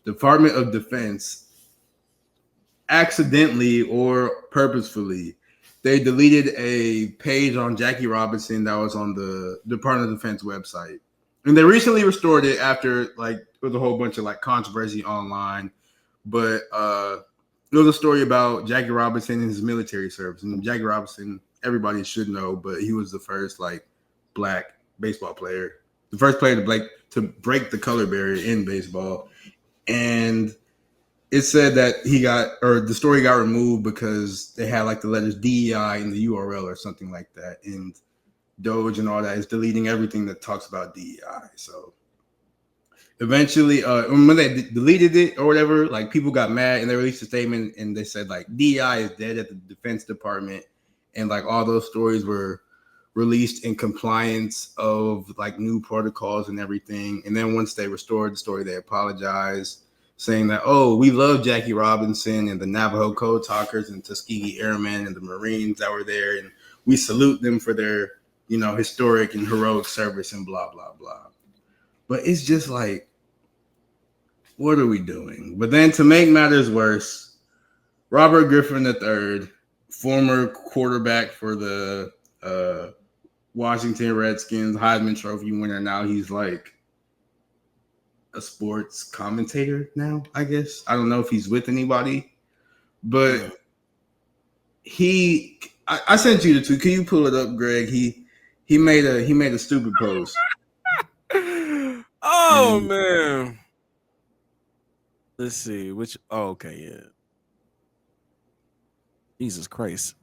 Department of Defense accidentally or purposefully, they deleted a page on Jackie Robinson that was on the Department of Defense website. And they recently restored it after like there was a whole bunch of like controversy online. But there was a story about Jackie Robinson and his military service. And Jackie Robinson, everybody should know, but he was the first like black baseball player, the first player to break the color barrier in baseball. And it said that the story got removed because they had like the letters DEI in the URL or something like that. And Doge and all that is deleting everything that talks about DEI. So eventually, when they deleted it or whatever, like people got mad and they released a statement and they said like DEI is dead at the Defense Department. And like all those stories were released in compliance of like new protocols and everything. And then once they restored the story, they apologized, saying that, oh, we love Jackie Robinson and the Navajo Code Talkers and Tuskegee Airmen and the Marines that were there. And we salute them for their, historic and heroic service and blah, blah, blah. But it's just like, what are we doing? But then to make matters worse, Robert Griffin III, former quarterback for the Washington Redskins, Heisman Trophy winner, now he's like a sports commentator now, I guess. I don't know if he's with anybody, but I sent you the tweet. Can you pull it up, Greg? He made a stupid post. Oh man. Let's see okay, yeah. Jesus Christ.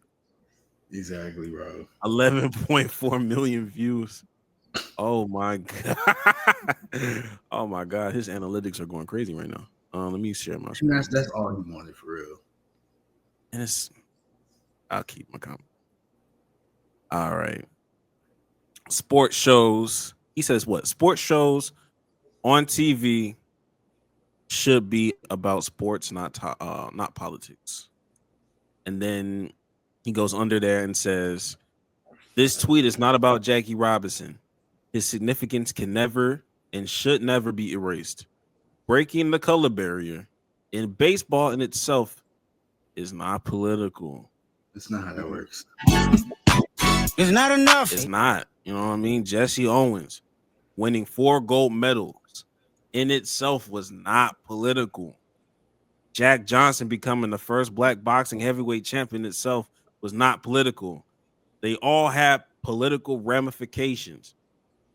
Exactly, bro. 11.4 million views. Oh my god. Oh my god. His analytics are going crazy right now. Let me share my screen. That's all he wanted for real. And I'll keep my comment. All right. Sports shows. He says what? Sports shows on TV should be about sports, not politics. And then he goes under there and says, this tweet is not about Jackie Robinson. His significance can never and should never be erased. Breaking the color barrier in baseball in itself is not political. It's not how that works. It's not enough. It's not. You know what I mean? Jesse Owens winning 4 gold medals in itself was not political. Jack Johnson becoming the first black boxing heavyweight champion itself was not political. They all had political ramifications.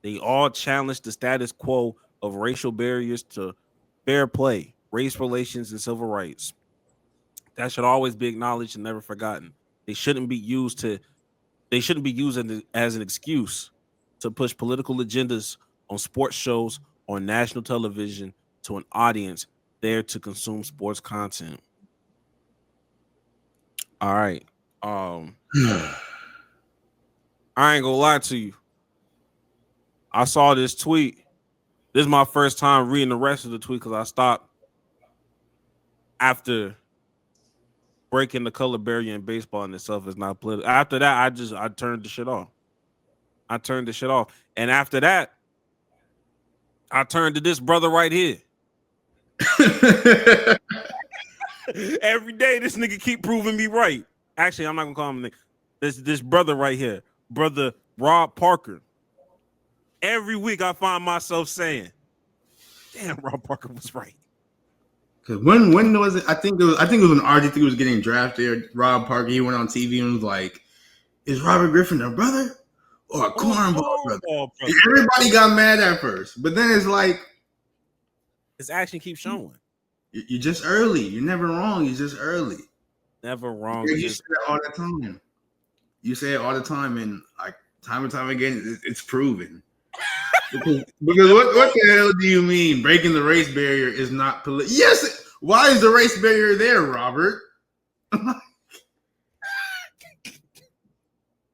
They all challenged the status quo of racial barriers to fair play, race relations, and civil rights. That should always be acknowledged and never forgotten. They shouldn't be used as an excuse to push political agendas on sports shows on national television to an audience there to consume sports content. All right. I ain't gonna lie to you. I saw this tweet. This is my first time reading the rest of the tweet because I stopped after breaking the color barrier in baseball in itself is not political. After that, I turned the shit off. And after that, I turned to this brother right here. Every day, this nigga keep proving me right. Actually, I'm not gonna call him a nigga. This brother right here, brother Rob Parker. Every week, I find myself saying, "Damn, Rob Parker was right." Because when was it? I think it was when RG3 was getting drafted. Rob Parker, he went on TV and was like, "Is Robert Griffin a brother or a cornball brother?" And everybody got mad at first, but then it's like his action keeps showing. You're just early. You're never wrong. You're just early. Never wrong. You say it all the time. You say it all the time, and like time and time again, it's proven. Because what the hell do you mean breaking the race barrier is not political? Yes. Why is the race barrier there, Robert?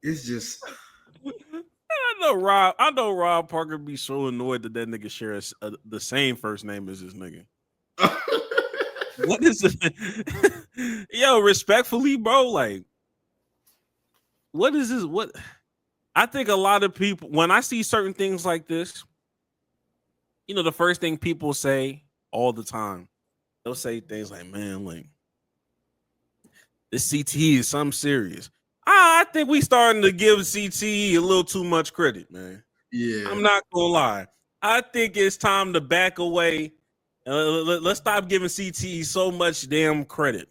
It's just. I know Rob Parker be so annoyed that nigga shares the same first name as his nigga. What is it? Yo, respectfully, bro, like, what is this? What? I think a lot of people, when I see certain things like this, the first thing people say all the time they'll say things like, "Man, like this CTE is something serious." I think we starting to give CTE a little too much credit, man. Yeah. I'm not gonna lie. I think it's time to back away. Let's stop giving CTE so much damn credit.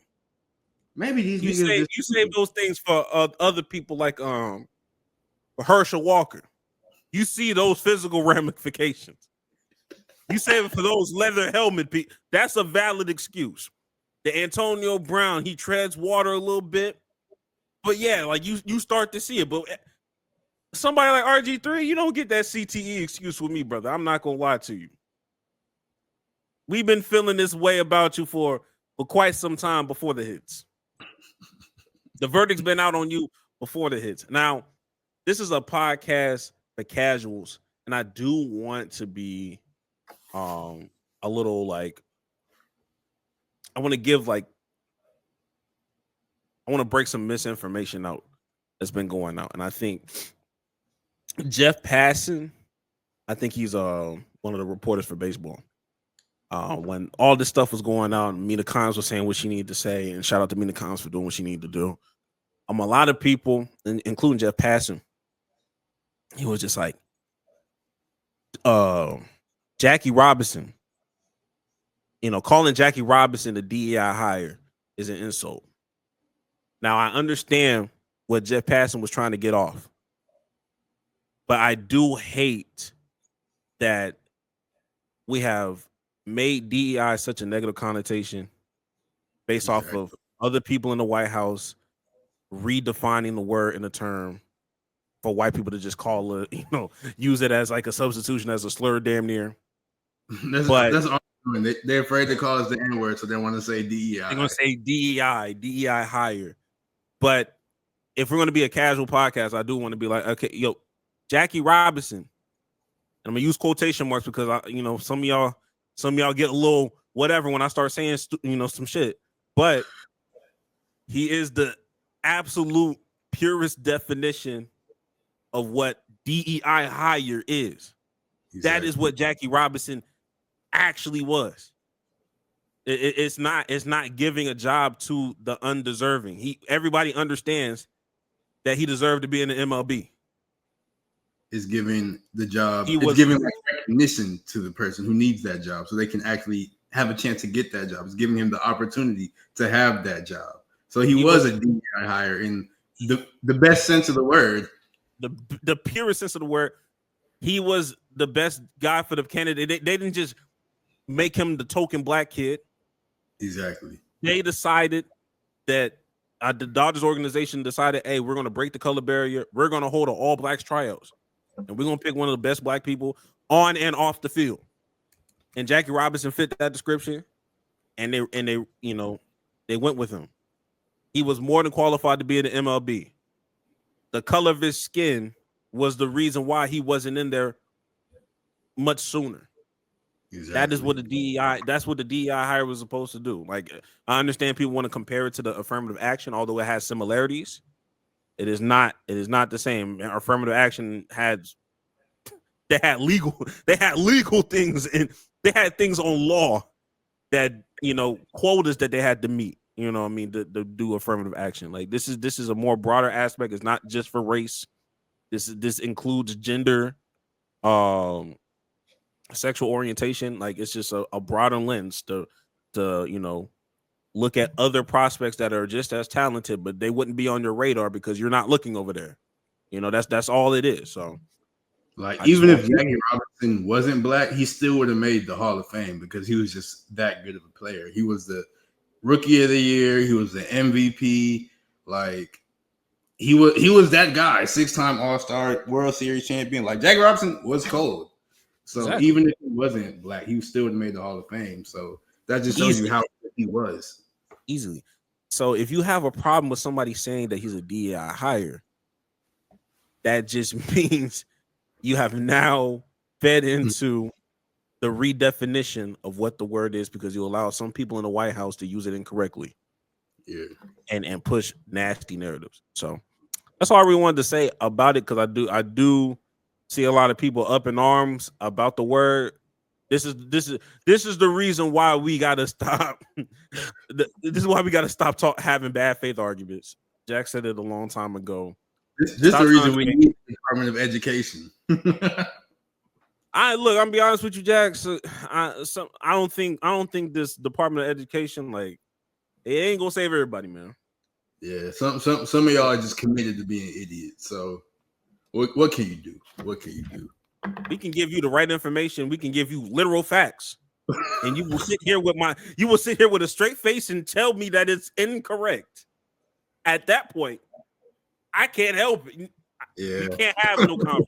Maybe these You niggas save those things for other people like Herschel Walker. You see those physical ramifications. You save it for those leather helmet people. That's a valid excuse. The Antonio Brown, he treads water a little bit, but yeah, like you start to see it. But somebody like RG3, you don't get that CTE excuse with me, brother. I'm not gonna lie to you. We've been feeling this way about you for quite some time before the hits. The verdict's been out on you before the hits. Now, this is a podcast for casuals, and I do want to be a little like I want to give like I want to break some misinformation out that's been going out. And I think Jeff Passan, I think he's one of the reporters for baseball. When all this stuff was going on, Mina Kimes was saying what she needed to say, and shout out to Mina Kimes for doing what she needed to do. A lot of people, including Jeff Passan, he was just like, Jackie Robinson, calling Jackie Robinson the DEI hire is an insult. Now, I understand what Jeff Passan was trying to get off, but I do hate that we have made DEI such a negative connotation based off of other people in the White House redefining the word and the term for white people to just call it, use it as like a substitution, as a slur, damn near. That's all they're afraid to call us the N-word, so they want to say DEI. They're going to say DEI higher. But if we're going to be a casual podcast, I do want to be like, okay, Jackie Robinson. And I'm gonna use quotation marks because some of y'all get a little whatever when I start saying some shit. But he is the absolute purest definition of what DEI hire is. Exactly. That is what Jackie Robinson actually was. It's not giving a job to the undeserving. Everybody understands that he deserved to be in the MLB. Is giving the job. It's giving recognition to the person who needs that job, so they can actually have a chance to get that job. It's giving him the opportunity to have that job. So he was a DEI hire in the best sense of the word, the purest sense of the word. He was the best guy for the candidate. They didn't just make him the token black kid. Exactly. They decided that the Dodgers organization decided, hey, we're going to break the color barrier. We're going to hold an all blacks tryouts, and we're going to pick one of the best black people on and off the field. And Jackie Robinson fit that description, and they went with him. He was more than qualified to be in the MLB. The color of his skin was the reason why he wasn't in there much sooner. Exactly. That is what the DEI. That's what the DEI hire was supposed to do. Like, I understand people want to compare it to the affirmative action, although it has similarities. It is not the same. Affirmative action had legal things, and they had things on law that quotas that they had to meet. To do affirmative action. Like this is a more broader aspect. It's not just for race. This includes gender, sexual orientation. Like it's just a broader lens to look at other prospects that are just as talented, but they wouldn't be on your radar because you're not looking over there. That's all it is. So like even if Jackie Robinson wasn't black, he still would have made the Hall of Fame because he was just that good of a player. He was the Rookie of the Year. He was the MVP. Like he was that guy, 6-time All-Star, World Series champion. Like Jackie Robinson was cold. So exactly. Even if he wasn't black, he still would have made the Hall of Fame. So that just shows you how good he was. Easily. So if you have a problem with somebody saying that he's a DEI hire, that just means you have now fed into the redefinition of what the word is because you allow some people in the White House to use it incorrectly. Yeah. And push nasty narratives. So that's all I really wanted to say about it, because I do see a lot of people up in arms about the word. This is the reason why we gotta stop. This is why we gotta stop having bad faith arguments. Jack said it a long time ago. This is the reason we need the Department of Education. I'm gonna be honest with you, Jack. So I don't think this Department of Education, like, it ain't gonna save everybody, man. Yeah, some of y'all are just committed to being idiots. So what can you do? What can you do? We can give you the right information. We can give you literal facts, and you will sit here with a straight face and tell me that it's incorrect. At that point, I can't help it. Yeah, you can't have no conversation.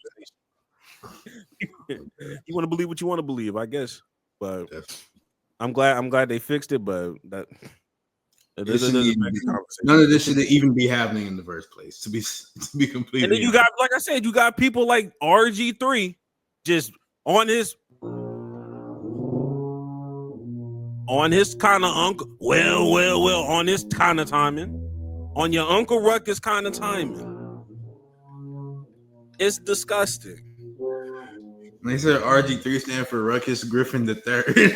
You want to believe what you want to believe, I guess. But I'm glad they fixed it. But that none of this should even be happening in the first place. To be completely. And then you got, like I said, you got people like RG3 just on his kind of uncle. Well, on his kind of timing. On your Uncle Ruckus kind of timing. It's disgusting. They said RG3 stand for Ruckus Griffin III.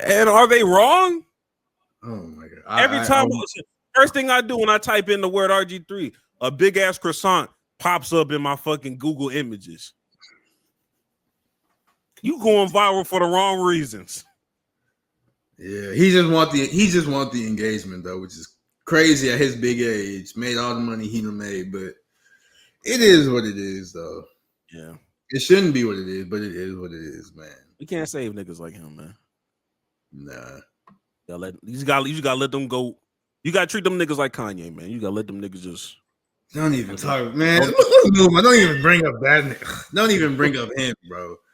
And are they wrong? Oh my god! Every time, first thing I do when I type in the word RG3, a big ass croissant pops up in my fucking Google images. You going viral for the wrong reasons. Yeah, he just want the engagement though, which is crazy at his big age. Made all the money he done made, but it is what it is though. Yeah, it shouldn't be what it is, but it is what it is, man. We can't save niggas like him, man. Nah, you just gotta let them go. You gotta treat them niggas like Kanye, man. You gotta let them niggas just. Don't even talk, man. Don't even bring up that nigga. Don't even bring up him, bro.